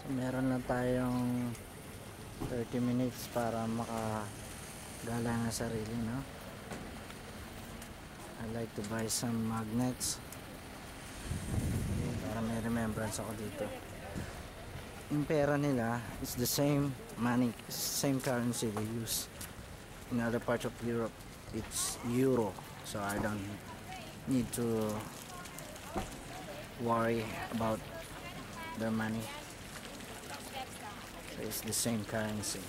So meron lang tayong 30 minutes para makagala ng sarili, no? I like to buy some magnets para may remembrance ako dito. Yung pera nila is the same money, same currency they use in other parts of Europe. It's euro, so I don't need to worry about their money. So it's the same currency.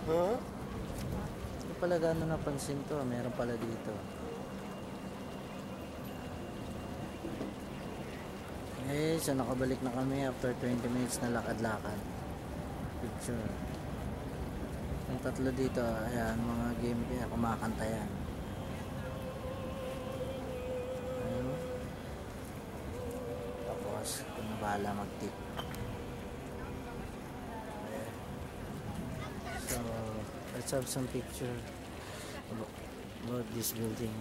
Huh? Hindi pala gano'n napansin to. Meron pala dito. Okay, so nakabalik na kami after 20 minutes na lakad-lakad. Picture. Yung tatlo dito, ayan, mga game kaya kumakanta yan. Ayun. Tapos, kung nabala mag-tip. So, let's have some picture about this building.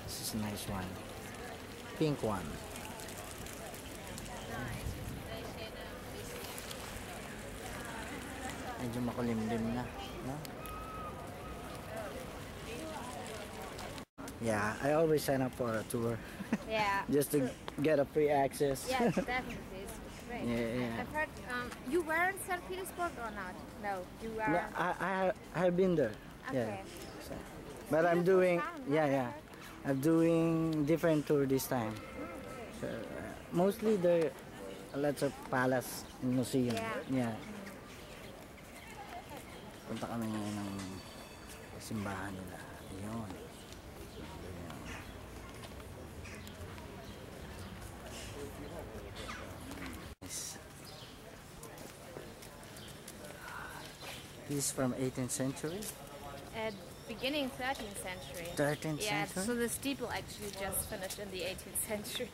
This is a nice one. Pink one. Medyo makulimlim na, no? Yeah, I always sign up for a tour. Yeah. Just to get a free access. Yes, definitely. It's great. Yeah. I've heard, you were in St. Petersburg or not? No, you are. No, I have been there. Okay. Yeah. So, but I'm doing, yeah. I'm doing different tour this time. So, mostly there are lots of palace museum. Yeah. Punta kami ngayon ng simbahan nila. Ayun. This is from 18th century? At beginning 13th century. 13th Yeah, century? so the steeple actually just finished in the 18th century.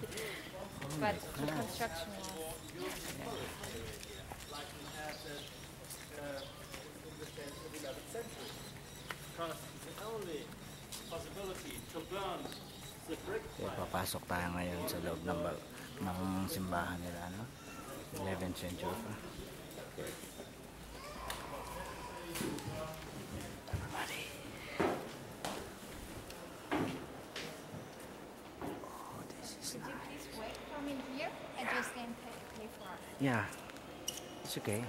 But the construction was... Okay, papasok tayo ngayon sa loob ng simbahan nila, no? 11th century pa. Oh, this is Could you nice. please wait for me here? I just can pay for it. Yeah, it's okay.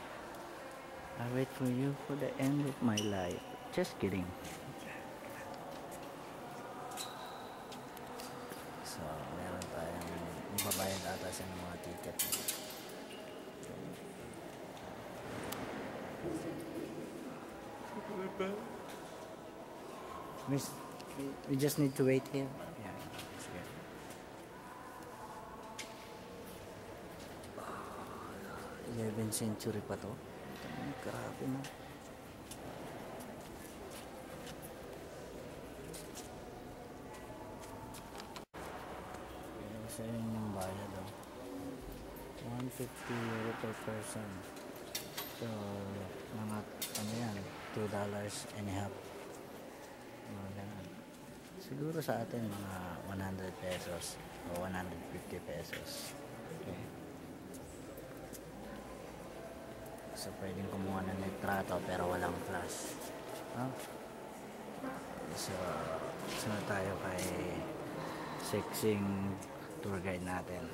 I'll wait for you for the end of my life. Just kidding. So, meron tayong ibabayad ata sa mga ticket. We just need to wait here. Yeah, it's good. 11th century pa to. Grabe na. Isa yun yung bayad, oh. 150 euro per person. So, mga ano yan, $2.50. Mga ganun. Siguro sa atin mga 100 pesos o 150 pesos. Okay. So, pwedeng kumuha ng litrato pero walang flash. Huh? So, sunod tayo kay sexing tour guide natin.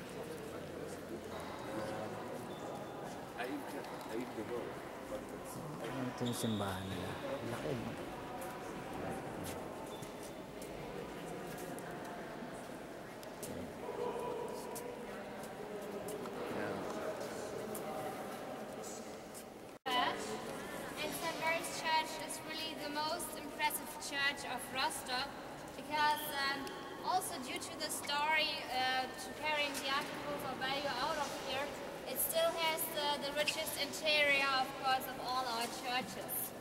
Ito yung simbahan nila. Laki. And St. Mary's Church is really the most impressive church of Rostock because also due to the story to carrying the articles of value out of here, it still has the richest interior, of course, of all our churches.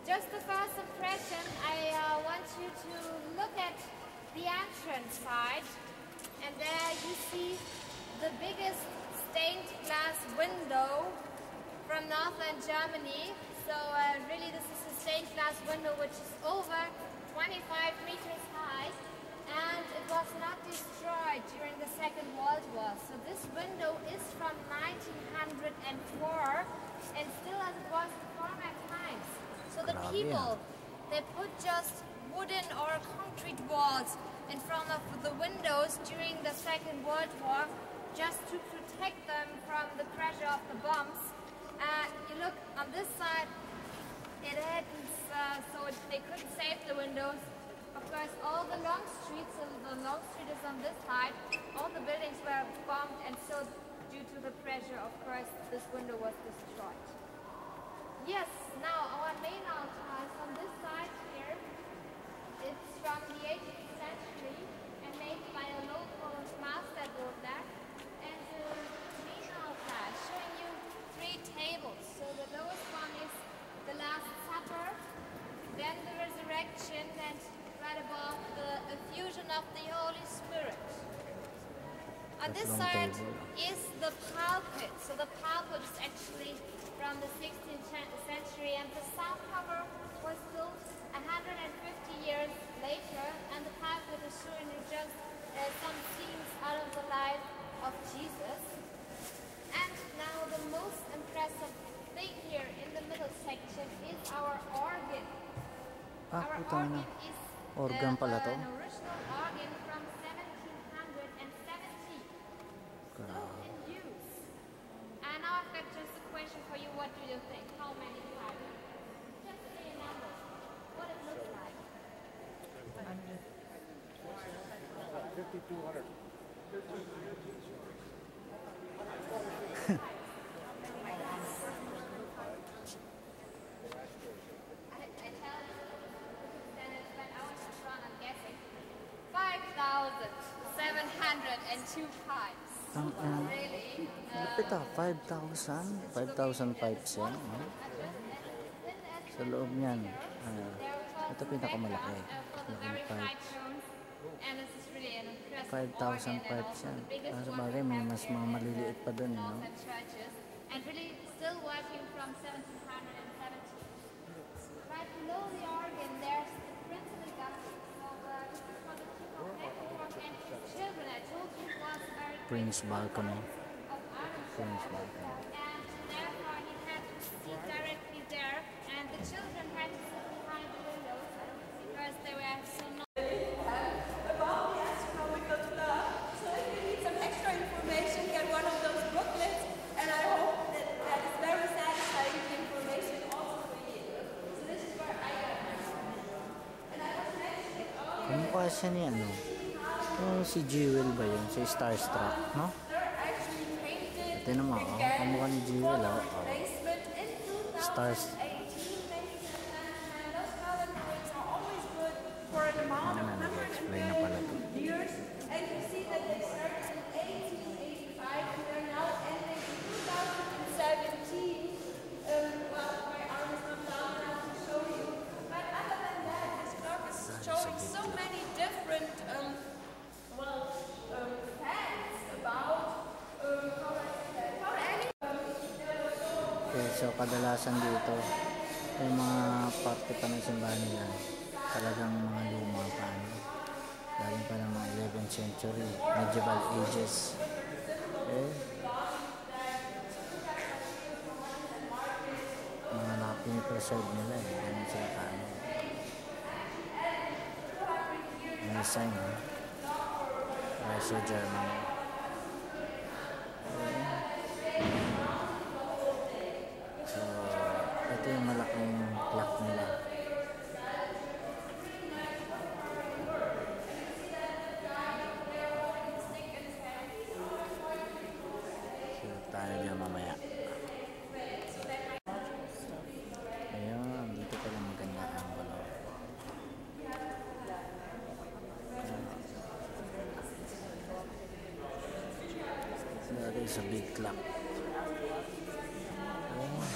Just the first impression, I want you to look at the entrance side, and there you see the biggest stained glass window from northern Germany, So really this is a stained glass window which is over 25 meters high, and it was not destroyed during the Second World War. So this window is from 1904 and still as it was in former times. So the people, they put just wooden or concrete walls in front of the windows during the Second World War just to protect them from the pressure of the bombs. You look on this side, it hadn't, they couldn't save the windows. Of course, all the long streets, so the long street is on this side, all the buildings were bombed, and so due to the pressure, of course, this window was destroyed. Yes, now our main altar is on this side here. It's from the 18th century and made by a local master builder. And the main altar is showing you 3 tables. So the lowest one is the Last Supper, then the Resurrection, and right above the effusion of the Holy Spirit. On this side is the pulpit. So the pulpit is actually from the 16th century, and the south cover was built 150 years later, and the pulpit is showing you just some scenes out of the life of Jesus. And now the most impressive thing here in the middle section is our organ. Our organ is organ pala to. an original organ from 1770. Still in use. And now I've got just a question for you. What do you think? How many pipes? Just say a number. What it looks like. 5,200. I tell you, then it's when I was wrong, I'm guessing. 5,702 pipes. Really? Lapit 5,000? 5,000 pipes yan. Sa loob niyan. Ito pinakamalaki. Malaking pipes. 5,000 pipes yan. Sa bagay, may mas mga maliliit pa dun. No? And really still working from 1770. Right below the organ, there's the principal gallery. So this is for the King of Mecklenburg and his children. I told you it was very Prince balcony. of Ireland. Prince balcony. And therefore he had to sit directly there, and the children had to sit behind the windows because they were so About the astronomical club. So if you need some extra information, get one of those booklets, and I hope that is very satisfying information also for you. So this is where I got my and I was mentioning Kamukha siya ni ano? Yung si Jewel ba yun? Si Starstruck, no? they're actually painted Ito naman, again kamukha ni Jewel, for oh. replacement in 2018, Stars. ladies and gentlemen. Those color prints are always good for an amount of Nag-explain na pala to. years, and you see that they started in 1885 and they're now ending in 2017. Well, my arm is not long enough to show you, but other than that, this clock is showing so many different, facts about how I say that. How any Okay, so kadalasan dito, yung mga parte pa ng simbahan nila, talagang mga luma pa. Ano? Galing pa ng mga 11th century, medieval ages. Okay. Mga napini-preserve nila eh. Ganun sila kaano. May sign ha. Russia, Germany. So, ito yung malaking clock nila. So, tayo dyan mamaya. Ayun, dito pala maganda ang balo. Lagi sa big clock. Ayun.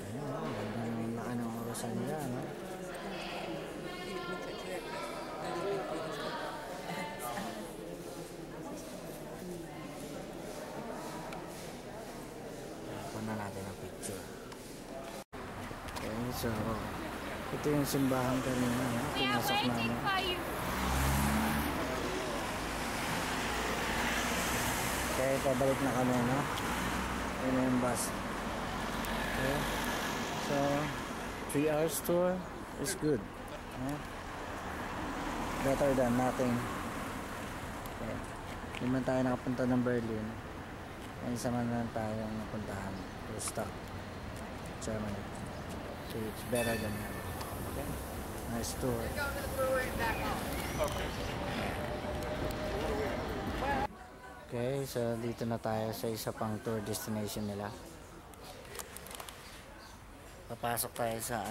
Ayun, ganda ng orasan nila, no? So, ito yung simbahan kanina. We are Pinasok waiting namin. for you. Okay, pabalik na kami, no? Yun na yung bus. Okay. So, 3 hours tour is good. Better than nothing. Okay. Hindi man tayo nakapunta ng Berlin. May isa man lang tayong napuntahan. Rostock, Germany. So, it's better than that. Okay. Nice tour. Okay, so dito na tayo sa isa pang tour destination nila. Papasok tayo sa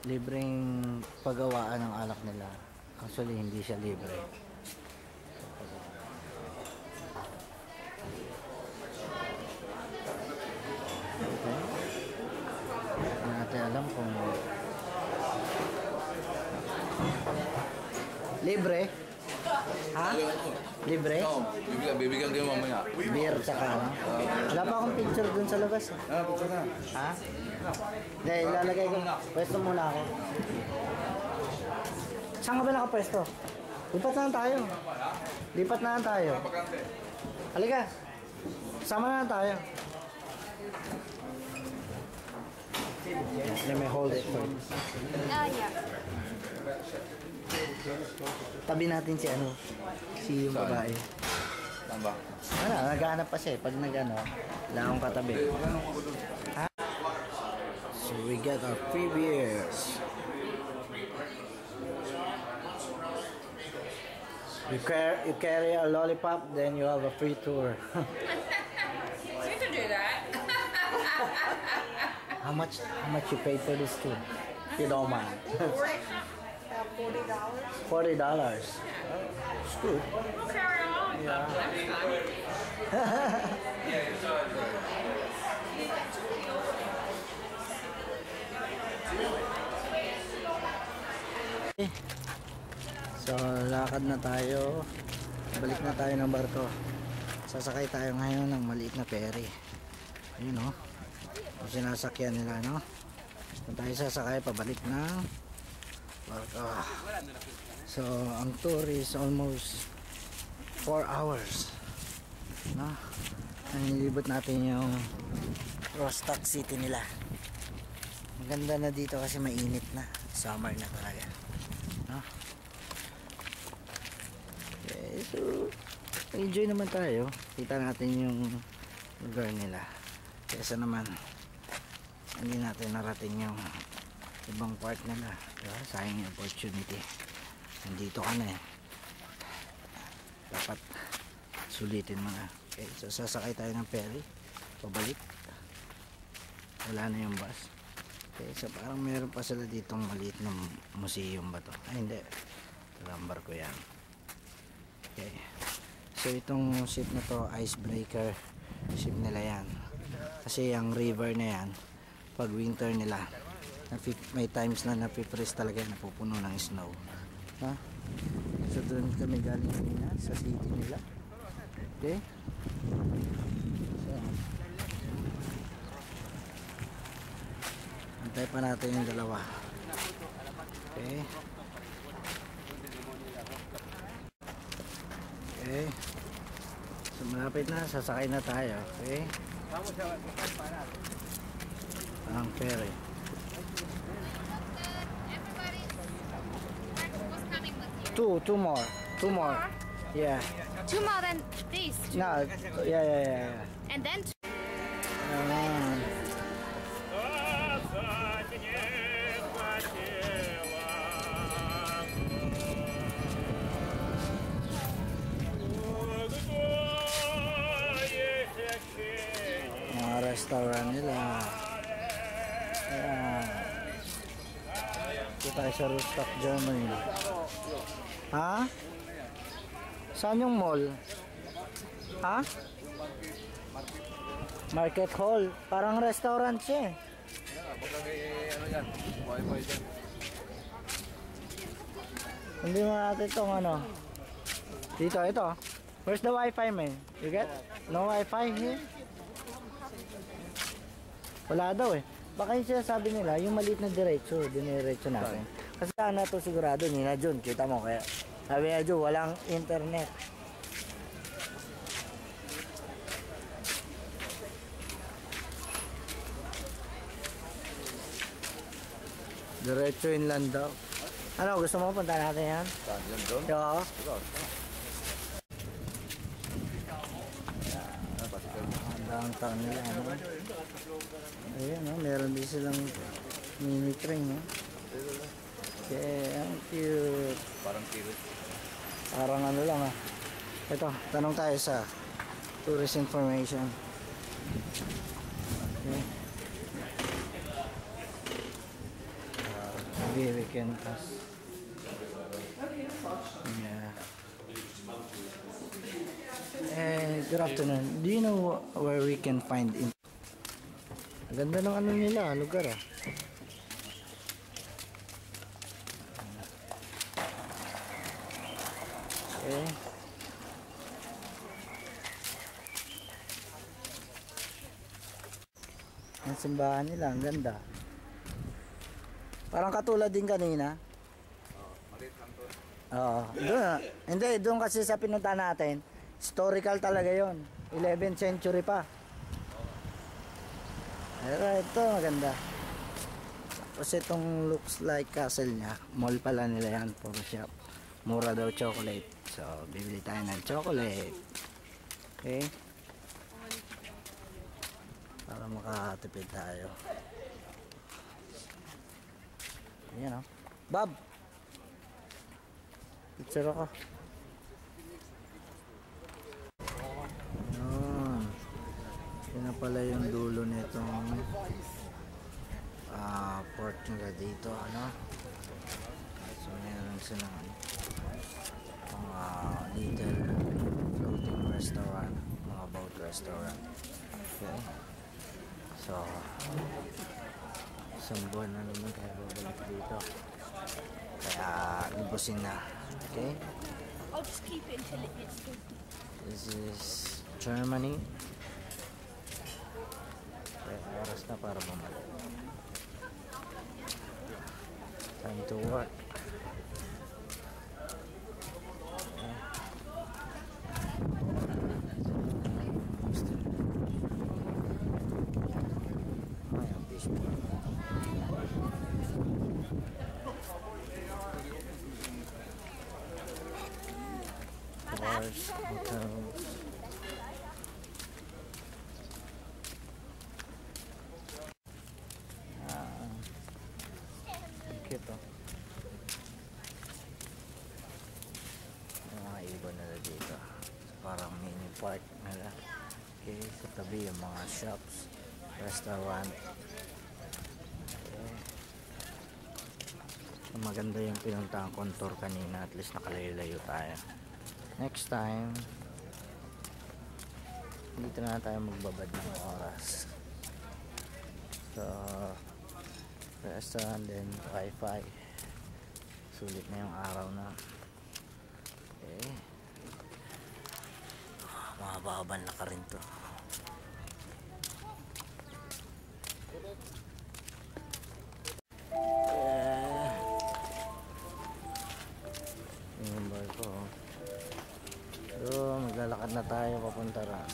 libreng paggawaan ng alak nila. Actually, hindi siya libre. Okay. Hindi natin alam kung libre. Ha? Libre? No, bibigyan kayo mamaya. Beer tsaka ano? Wala pa akong picture dun sa labas. Picture na. Ha? Hindi, ilalagay ko. Pwesto muna ako. Saan ka ba nakapwesto? Lipat na lang tayo. Lipat na lang tayo. Halika. Sama na lang tayo. Let me hold it for you. Yeah. Tabi natin si yung babae. Saan ba? Naghahanap pa siya eh. Pag nag-ano, wala akong katabi. Ha? So we get our free beers. You carry a lollipop, then you have a free tour. You can do that. How much you paid for this tour? If you don't mind. $40. $40. It's good. We'll carry on. Yeah. So, lakad na tayo. Balik na tayo ng barko. Sasakay tayo ngayon ng maliit na ferry. Ayun o. Yung sinasakyan nila, no? Kung tayo sasakay, pabalik ng barko. So, ang tour is almost 4 hours. No? Nilibot natin yung Rostock City nila. Maganda na dito kasi mainit na. Summer na talaga. No? Okay, so enjoy naman tayo. Kita natin yung lugar nila. Kesa naman hindi natin narating yung ibang part nila. Diba? Sayang yung opportunity. Nandito ka na eh. Dapat sulitin mo na. Okay, so sasakay tayo ng ferry. Pabalik. Wala na yung bus. Okay, so parang meron pa sila ditong maliit na museum ba to? Ay hindi. Lambar ko yan. Okay. So itong ship na to, icebreaker ship nila yan. Kasi yung river na yan, pag winter nila, may times na napipres talaga, napupuno ng snow. Ha? So doon kami galing kanina sa city nila. Okay? So, antay pa natin yung dalawa. Okay? Okay? So malapit na, sasakay na tayo. Okay? Ang ferry. Who's coming with you? Two more. Yeah. 2 more than these 2. No, yeah. And then mga restaurant nila. Ayan. Ito tayo sa Rostock, Germany. Ha? Saan yung mall? Ha? Market hall. Parang restaurant siya eh. Ano yan? Wi-Fi dyan. Hindi mo natin itong ano. Dito, ito. Where's the Wi-Fi, man? You get? No Wi-Fi here? Wala daw eh. Baka yung sinasabi nila, yung maliit na diretso, diniretso natin. Kasi sana to sigurado nila Jun, kita mo kaya. Sabi niya Jun, walang internet. Diretso inland daw. Ano, gusto mo punta natin yan? Saan yan doon? Oo. Ang taon nila. Ano? Ayan, no? Meron din silang mini train. No? Okay, ang cute. Parang cute. Parang ano lang ah. Ito, tanong tayo sa tourist information. Okay. Maybe we can pass. Yeah. Good afternoon. Do you know where we can find in? Ang ganda ng ano nila, lugar ah. Okay. Ang simbahan nila, ang ganda. Parang katulad din kanina. Maliit lang to. Oo. Doon, hindi, doon kasi sa pinunta natin, historical talaga yon, 11th century pa. Pero ito, maganda. Tapos itong looks like castle niya. Mall pala nila yan, puro shop. Mura daw chocolate. So, bibili tayo ng chocolate. Okay? Para makatipid tayo. Ayan o. Bob! Picture ako. Ayan. Yan na pala yung dulo nitong port nila dito. Ano? So, meron silang mga little floating restaurant. Mga boat restaurant. Okay. So, isang buwan na naman tayo babalik dito. Kaya, libusin na. Okay? I'll just keep it until it gets good. This is Germany. Kaya, oras na para bumalik. Time to work. Bars, hotels. Cute oh. Yung mga ibon nila dito. Parang mini park nila. Okay, sa tabi yung mga shops, restaurant. Okay. So, maganda yung pinuntahan kong tour kanina. At least nakalayo-layo tayo. Next time, dito na tayo magbabad ng oras. So, restaurant din, Wi-Fi. Sulit na yung araw na. Okay. Mahababan na ka rin to. Yung barko. So, maglalakad na tayo papunta ron.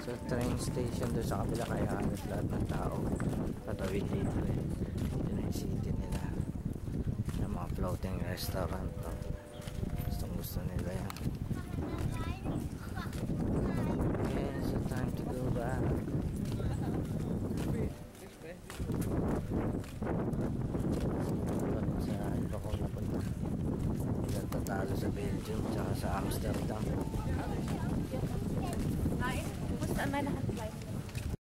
So, train station doon sa kabila, kaya halos lahat ng tao tatawid dito eh. Yun yung city nila. Yung mga floating restaurant. Gustong gusto nila yan. Okay, so time to go back. Sa iba ko napunta. Ilan tatalo sa Belgium tsaka sa Amsterdam. Nein, du musst an meine Hand bleiben.